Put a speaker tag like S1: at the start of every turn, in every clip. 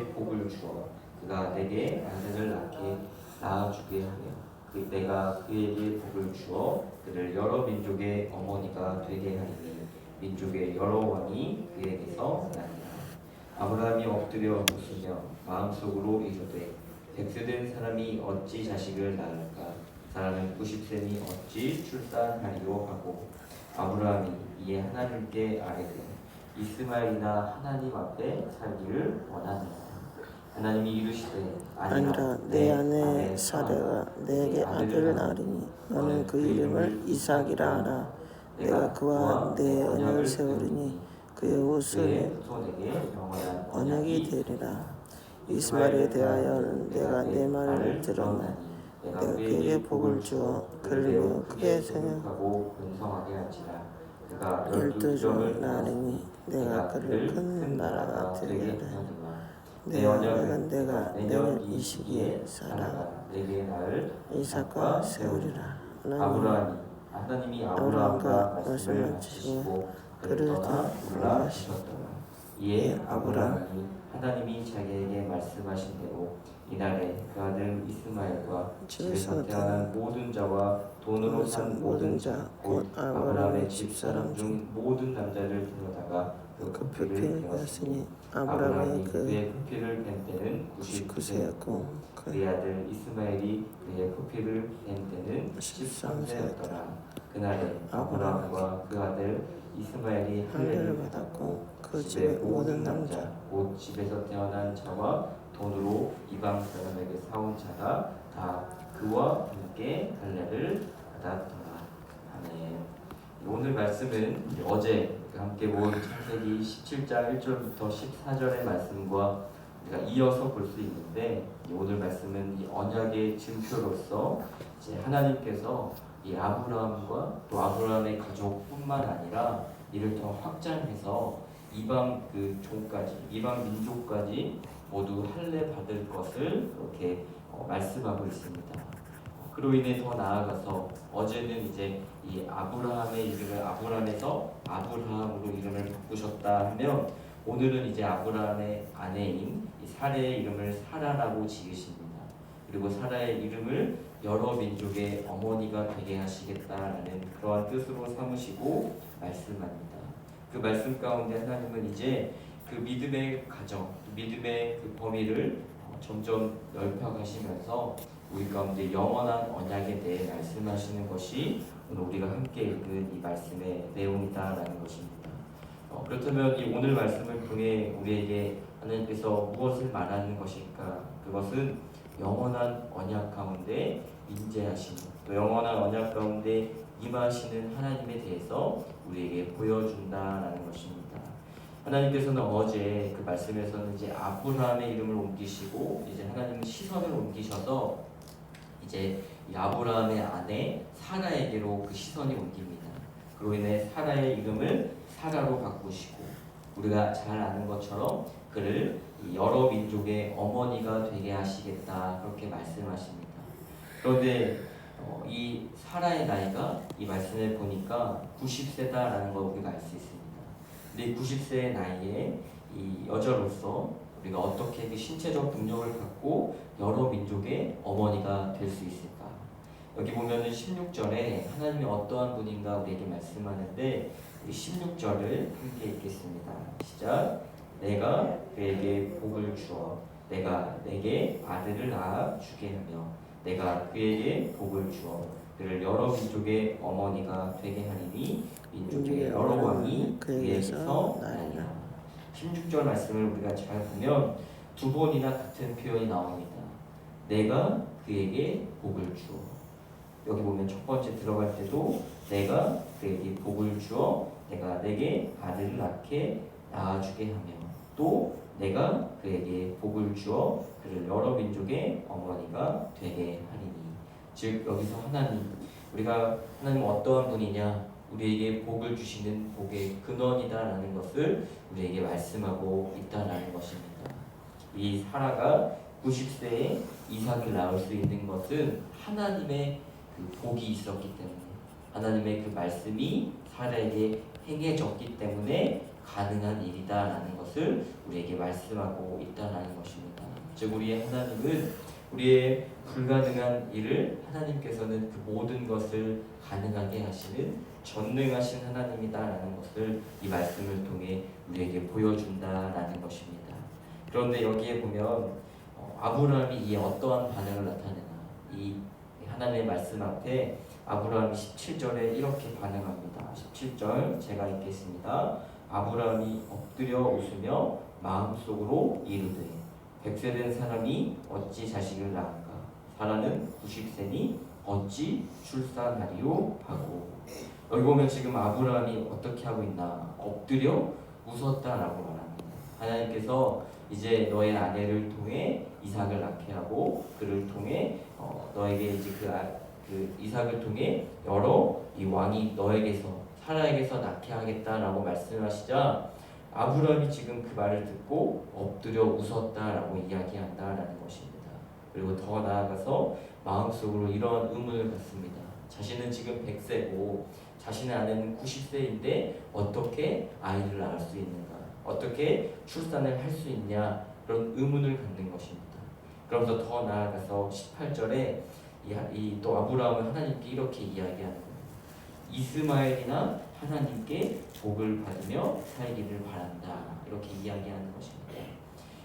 S1: 그에게 복을 주어 그가 내게 아들을 낳아주게 하며 내가 그에게 복을 주어 그를 여러 민족의 어머니가 되게 하리니 민족의 여러 왕이 그에게서 나리라. 아브라함이 엎드려 웃으며 마음속으로 이르되 100세 사람이 어찌 자식을 낳을까? 사람은 90세니 어찌 출산하리요 하고 아브라함이 이에 하나님께 아뢰되 이스마엘이나 하나님 앞에 살기를 원하느냐. 하나님이 이르시되
S2: 아니라 내 아내 사레가 내게 아들을 낳으리니 너는 그 이름을 이삭이라 하라. 내가 그와 내 언약을 세우리니 그의 후손에게 언약이 되리라. 이스마엘에 대하여는 내가 내 말을 들었나니 내가 그에게 복을 주어 그를 크게 생육하고
S1: 번성하게 할지라.
S2: 12족을 낳으리니 내가 그를 큰 나라가 되게 하리라. 내 언약은 내가 내년 이 시기에 사라가
S1: 내게 낳을
S2: 이삭과 세우리라.
S1: 하나님이 아브라함과 말씀을 주시고 그를 떠나 올라가셨더라. 이에 아브라함이 하나님이 자기에게 말씀하신 대로 이날에 그 아들 이스마엘과 집에서 태어난 모든 자와 돈으로 산 모든 자 곧 아브라함의 집사람 중 모든 남자를 데려다가 그
S2: 표피를 베었으니
S1: 아브라함이 그의 표피를 벤 때는 99세였고 그의 아들 이스마엘이 그의 표피를 벤 때는 13세였더라. 그날에 아브라함과 그 아들 이스마엘이 할례를 받았고 그 집의 모든 남자 곧 집에서 태어난 자와 돈으로 이방 사람에게 사온 자가 다 그와 함께 할례를 받았더라. 아멘. 오늘 말씀은 어제 함께 본 창세기 17장 1절부터 14절의 말씀과 우리가 이어서 볼 수 있는데 오늘 말씀은 이 언약의 증표로서 이제 하나님께서 이 아브라함과 또 아브라함의 가족뿐만 아니라 이를 더 확장해서 이방 그 종까지 이방 민족까지 모두 할례 받을 것을 그렇게 말씀하고 있습니다. 그로 인해 더 나아가서 어제는 이제 이 아브라함의 이름을 아브람에서 아브라함으로 이름을 바꾸셨다 하면 오늘은 이제 아브라함의 아내인 이 사레의 이름을 사라라고 지으십니다. 그리고 사라의 이름을 여러 민족의 어머니가 되게 하시겠다라는 그러한 뜻으로 삼으시고 말씀합니다. 그 말씀 가운데 하나님은 이제 그 믿음의 가정, 믿음의 그 범위를 점점 넓혀가시면서 우리 가운데 영원한 언약에 대해 말씀하시는 것이 오늘 우리가 함께 읽은 이 말씀의 내용이다라는 것입니다. 그렇다면 이 오늘 말씀을 통해 우리에게 하나님께서 무엇을 말하는 것일까? 그것은 영원한 언약 가운데 임재하시는 또 영원한 언약 가운데 임하시는 하나님에 대해서 우리에게 보여준다라는 것입니다. 하나님께서는 어제 그 말씀에서는 이제 아브라함의 이름을 옮기시고 이제 하나님은 시선을 옮기셔서 이제 이 아브라함의 아내 사라에게로 그 시선이 옮깁니다. 그로 인해 사라의 이름을 사라로 바꾸시고 우리가 잘 아는 것처럼 그를 여러 민족의 어머니가 되게 하시겠다 그렇게 말씀하십니다. 그런데 이 사라의 나이가 이 말씀을 보니까 90세다라는 걸 우리가 알 수 있습니다. 근데 90세의 나이에 이 여자로서 우리가 어떻게 그 신체적 능력을 갖고 여러 민족의 어머니가 될 수 있을까? 여기 보면은 16절에 하나님이 어떠한 분인가 우리에게 말씀하는데 우리 16절을 함께 읽겠습니다. 시작. 내가 그에게 복을 주어 내가 내게 아들을 낳아 주게 하며 내가 그에게 복을 주어 그를 여러 민족의 어머니가 되게 하리니 민족의 여러 왕이 그에게서 나리라. 16절 말씀을 우리가 잘 보면 두 번이나 같은 표현이 나옵니다. 내가 그에게 복을 주어. 여기 보면 첫 번째 들어갈 때도 내가 그에게 복을 주어 내가 내게 아들을 낳아주게 하며 또 내가 그에게 복을 주어 그를 여러 민족의 어머니가 되게 하리니. 즉 여기서 우리가 하나님 어떠한 분이냐, 우리에게 복을 주시는 복의 근원이다라는 것을 우리에게 말씀하고 있다라는 것입니다. 이 사라가 90세에 이삭을 낳을 수 있는 것은 하나님의 그 복이 있었기 때문에, 하나님의 그 말씀이 사라에게 행해졌기 때문에 가능한 일이다라는 것을 우리에게 말씀하고 있다라는 것입니다. 즉 우리의 하나님은 우리의 불가능한 일을 하나님께서는 그 모든 것을 가능하게 하시는 전능하신 하나님이다라는 것을 이 말씀을 통해 우리에게 보여준다라는 것입니다. 그런데 여기에 보면 아브라함이 이 어떠한 반응을 나타내나, 이 하나님의 말씀 앞에 아브라함이 17절에 이렇게 반응합니다. 17절 제가 읽겠습니다. 아브라함이 엎드려 웃으며 마음속으로 이르되 100세 된 사람이 어찌 자식을 낳을까? 사라는 90세니 어찌 출산하리요? 하고, 여기 보면 지금 아브라함이 어떻게 하고 있나? 엎드려 웃었다라고 말합니다. 하나님께서 이제 너의 아내를 통해 이삭을 낳게 하고 그를 통해 너에게 이제 그 이삭을 통해 여러 이 왕이 너에게서 사라에게서 낳게 하겠다라고 말씀하시자 아브라함이 지금 그 말을 듣고 엎드려 웃었다라고 이야기한다라는 것입니다. 그리고 더 나아가서 마음속으로 이런 의문을 갖습니다. 자신은 지금 100세고 자신의 아내는 90세인데 어떻게 아이를 낳을 수 있는가? 어떻게 출산을 할 수 있냐? 그런 의문을 갖는 것입니다. 그러면서 더 나아가서 18절에 또 아브라함은 하나님께 이렇게 이야기하는 거예요. 이스마엘이나 하나님께 복을 받으며 살기를 바란다. 이렇게 이야기하는 것입니다.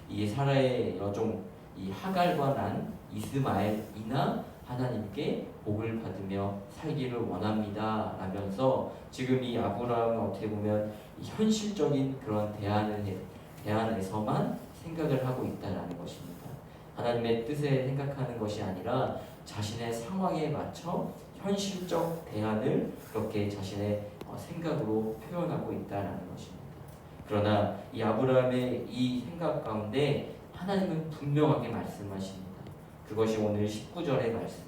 S1: 이 사라의 여종 이 하갈과 난 이스마엘이나 하나님께 복을 받으며 살기를 원합니다. 라면서 지금 이 아브라함은 어떻게 보면 현실적인 그런 대안에서만 생각을 하고 있다는 것입니다. 하나님의 뜻에 생각하는 것이 아니라 자신의 상황에 맞춰 현실적 대안을 그렇게 자신의 생각으로 표현하고 있다는 것입니다. 그러나 이 아브라함의 이 생각 가운데 하나님은 분명하게 말씀하십니다. 그것이 오늘 19절의 말씀.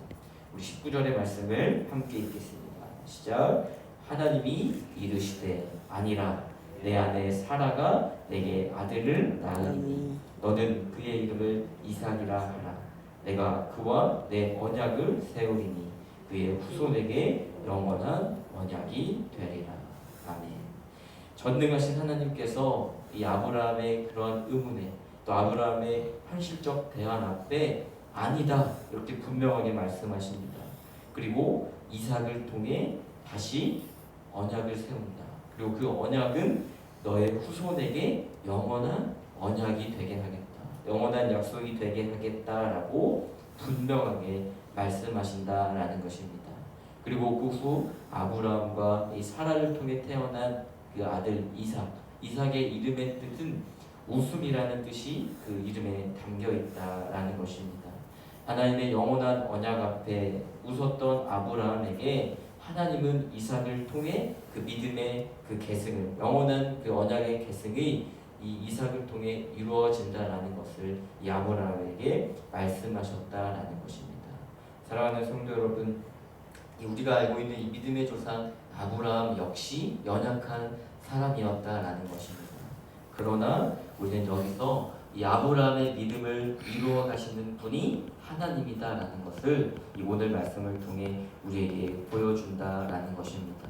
S1: 우리 19절의 말씀을 함께 읽겠습니다. 시작. 하나님이 이르시되 아니라 내 아내 사라가 내게 아들을 낳으리니 너는 그의 이름을 이삭이라 하라. 내가 그와 내 언약을 세우리니 그의 후손에게 영원한 언약이 되리라. 아멘. 전능하신 하나님께서 이 아브라함의 그런 의문에 또 아브라함의 현실적 대안 앞에 아니다 이렇게 분명하게 말씀하십니다. 그리고 이삭을 통해 다시 언약을 세운다. 그리고 그 언약은 너의 후손에게 영원한 언약이 되게 하겠다. 영원한 약속이 되게 하겠다라고 분명하게 말씀하신다라는 것입니다. 그리고 그 후 아브라함과 이 사라를 통해 태어난 그 아들 이삭의 이름의 뜻은 웃음이라는 뜻이 그 이름에 담겨 있다라는 것입니다. 하나님의 영원한 언약 앞에 웃었던 아브라함에게 하나님은 이삭을 통해 그 믿음의 그 계승을, 영원한 그 언약의 계승이 이 이삭을 통해 이루어진다라는 것을 이 아브라함에게 말씀하셨다라는 것입니다. 사랑하는 성도 여러분, 우리가 알고 있는 이 믿음의 조상 아브라함 역시 연약한 사람이었다라는 것입니다. 그러나 우리는 여기서 이 아브라함의 믿음을 이루어 가시는 분이 하나님이다라는 것을 이 오늘 말씀을 통해 우리에게 보여준다라는 것입니다.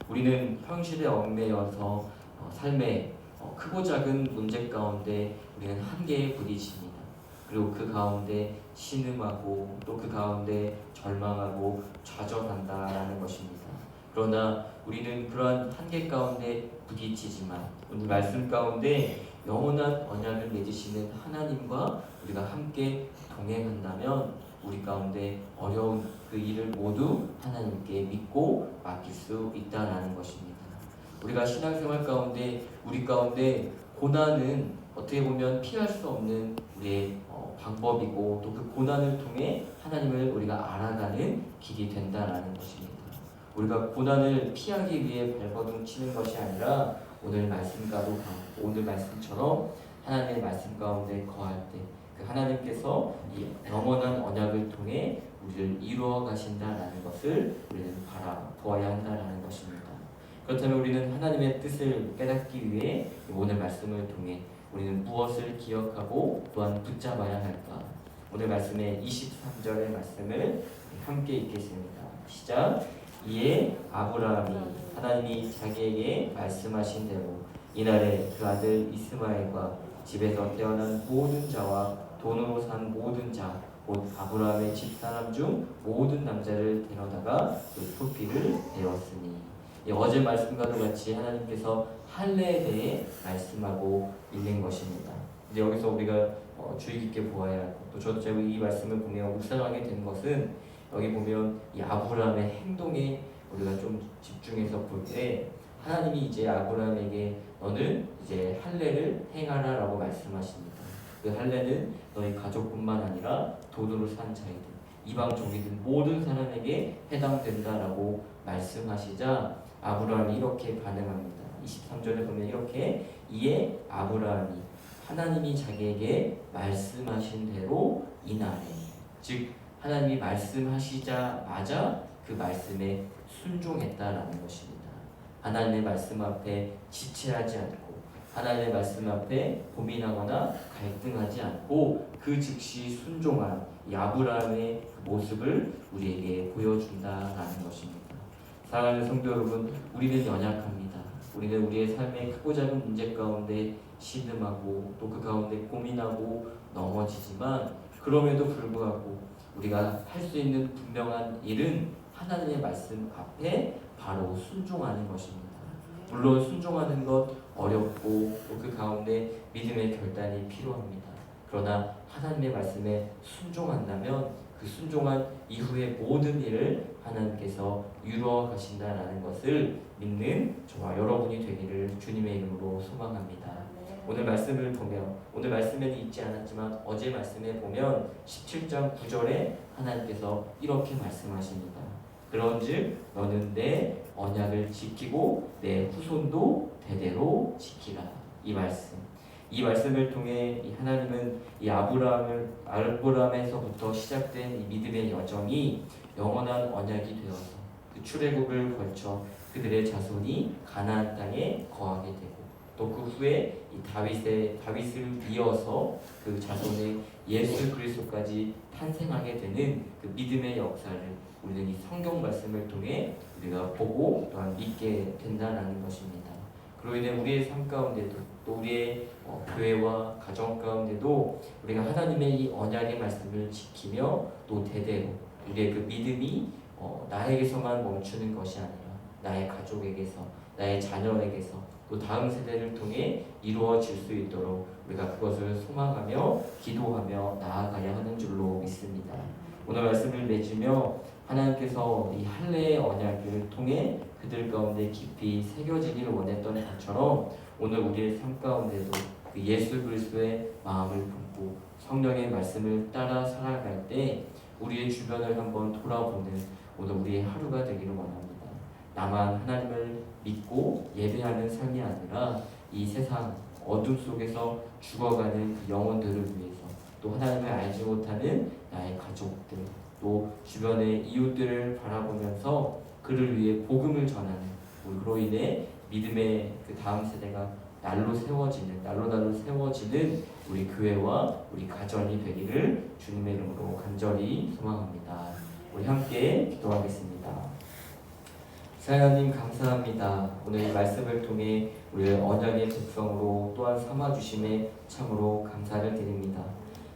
S1: 우리는 현실에 얽매여서 삶의 크고 작은 문제 가운데 우리는 한계에 부딪힙니다. 그리고 그 가운데 신음하고 또 그 가운데 절망하고 좌절한다라는 것입니다. 그러나 우리는 그러한 한계 가운데 부딪히지만 오늘 말씀 가운데 영원한 언약을 맺으시는 하나님과 우리가 함께 동행한다면 우리 가운데 어려운 그 일을 모두 하나님께 믿고 맡길 수 있다는 것입니다. 우리가 신앙생활 가운데 우리 가운데 고난은 어떻게 보면 피할 수 없는 우리의 방법이고 또 그 고난을 통해 하나님을 우리가 알아가는 길이 된다는 것입니다. 우리가 고난을 피하기 위해 발버둥 치는 것이 아니라 오늘 말씀처럼 하나님의 말씀 가운데 거할 때 그 하나님께서 이 영원한 언약을 통해 우리를 이루어 가신다라는 것을 우리는 바라보아야 한다는 것입니다. 그렇다면 우리는 하나님의 뜻을 깨닫기 위해 오늘 말씀을 통해 우리는 무엇을 기억하고 또한 붙잡아야 할까? 오늘 말씀의 23절의 말씀을 함께 읽겠습니다. 시작. 이에 아브라함이 하나님이 자기에게 말씀하신 대로 이날에 그 아들 이스마엘과 집에서 태어난 모든 자와 돈으로 산 모든 자 곧 아브라함의 집사람 중 모든 남자를 데려다가 그 표피를 내었으니. 어제 말씀과도 같이 하나님께서 할례에 대해 말씀하고 있는 것입니다. 이제 여기서 우리가 주의 깊게 보아야 하고, 또 저도 제가 이 말씀을 보며 묵상하게 된 것은, 여기 보면 이 아브라함의 행동에 우리가 좀 집중해서 볼 때, 하나님이 이제 아브라함에게 너는 이제 할례를 행하라라고 말씀하십니다. 그 할례는 너희 가족뿐만 아니라 돈으로 산 자이든 이방 종이든 모든 사람에게 해당된다라고 말씀하시자 아브라함이 이렇게 반응합니다. 23절에 보면 이렇게 이에 아브라함이 하나님이 자기에게 말씀하신 대로 이날에, 즉 하나님이 말씀하시자마자 그 말씀에 순종했다라는 것입니다. 하나님의 말씀 앞에 지체하지 않고, 하나님의 말씀 앞에 고민하거나 갈등하지 않고 그 즉시 순종한 이 아브라함의 그 모습을 우리에게 보여준다라는 것입니다. 사랑하는 성도 여러분, 우리는 연약합니다. 우리는 우리의 삶의 크고 작은 문제 가운데 신음하고 또 그 가운데 고민하고 넘어지지만, 그럼에도 불구하고 우리가 할 수 있는 분명한 일은 하나님의 말씀 앞에 바로 순종하는 것입니다. 물론 순종하는 것 어렵고 또 그 가운데 믿음의 결단이 필요합니다. 그러나 하나님의 말씀에 순종한다면 그 순종한 이후의 모든 일을 하나님께서 이루어 가신다라는 것을 믿는 저와 여러분이 되기를 주님의 이름으로 소망합니다. 오늘 말씀을 보면, 오늘 말씀에는 있지 않았지만 어제 말씀에 보면 17장 9절에 하나님께서 이렇게 말씀하십니다. 그런즉 너는 내 언약을 지키고 내 후손도 대대로 지키라. 이 말씀을 통해 하나님은 이 아브라함에서부터 시작된 이 믿음의 여정이 영원한 언약이 되어서 그 출애굽을 거쳐 그들의 자손이 가나안 땅에 거하게 되고, 또 그 후에 이 다윗을 이어서 그 자손의 예수 그리스도까지 탄생하게 되는 그 믿음의 역사를 우리는 이 성경 말씀을 통해 우리가 보고 또한 믿게 된다는 것입니다. 그로 인해 우리의 삶 가운데도, 또 우리의 교회와 가정 가운데도 우리가 하나님의 이 언약의 말씀을 지키며 또 대대로 우리의 그 믿음이 나에게서만 멈추는 것이 아니라 나의 가족에게서, 나의 자녀에게서, 또 다음 세대를 통해 이루어질 수 있도록 우리가 그것을 소망하며 기도하며 나아가야 하는 줄로 믿습니다. 오늘 말씀을 맺으며 하나님께서 이 할례의 언약을 통해 그들 가운데 깊이 새겨지기를 원했던 것처럼 오늘 우리의 삶 가운데도 그 예수 그리스도의 마음을 품고 성령의 말씀을 따라 살아갈 때 우리의 주변을 한번 돌아보는 오늘 우리의 하루가 되기를 원합니다. 나만 하나님을 믿고 예배하는 삶이 아니라 이 세상 어둠 속에서 죽어가는 그 영혼들을 위해서, 또 하나님을 알지 못하는 나의 가족들, 또 주변의 이웃들을 바라보면서 그를 위해 복음을 전하는, 그로 인해 믿음의 그 다음 세대가 날로 세워지는 우리 교회와 우리 가정이 되기를 주님의 이름으로 간절히 소망합니다. 우리 함께 기도하겠습니다. 하나님 감사합니다. 오늘 이 말씀을 통해 우리를 언약의 백성으로 또한 삼아주심에 참으로 감사를 드립니다.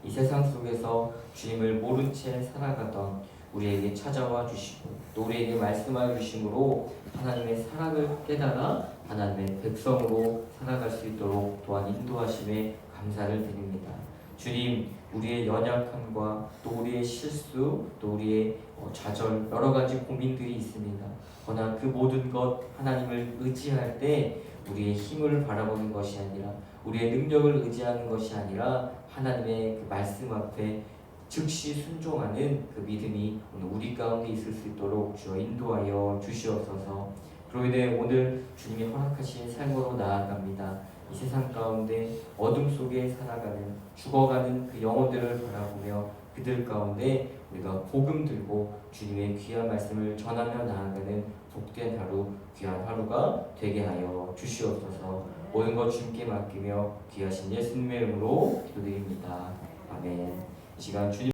S1: 이 세상 속에서 주님을 모른 채 살아가던 우리에게 찾아와 주시고 또 우리에게 말씀하여 주심으로 하나님의 사랑을 깨달아 하나님의 백성으로 살아갈 수 있도록 또한 인도하심에 감사를 드립니다. 주님, 우리의 연약함과 또 우리의 실수, 또 우리의 좌절, 여러 가지 고민들이 있습니다. 그러나 그 모든 것 하나님을 의지할 때 우리의 힘을 바라보는 것이 아니라, 우리의 능력을 의지하는 것이 아니라 하나님의 그 말씀 앞에 즉시 순종하는 그 믿음이 오늘 우리 가운데 있을 수 있도록 주여 인도하여 주시옵소서. 그로 인해 오늘 주님이 허락하신 삶으로 나아갑니다. 이 세상 가운데 어둠 속에 살아가는, 죽어가는 그 영혼들을 바라보며 그들 가운데 우리가 복음 들고 주님의 귀한 말씀을 전하며 나아가는 복된 하루, 귀한 하루가 되게 하여 주시옵소서. 모든 것 주님께 맡기며 귀하신 예수님의 이름으로 기도드립니다. 아멘. 이 시간 주님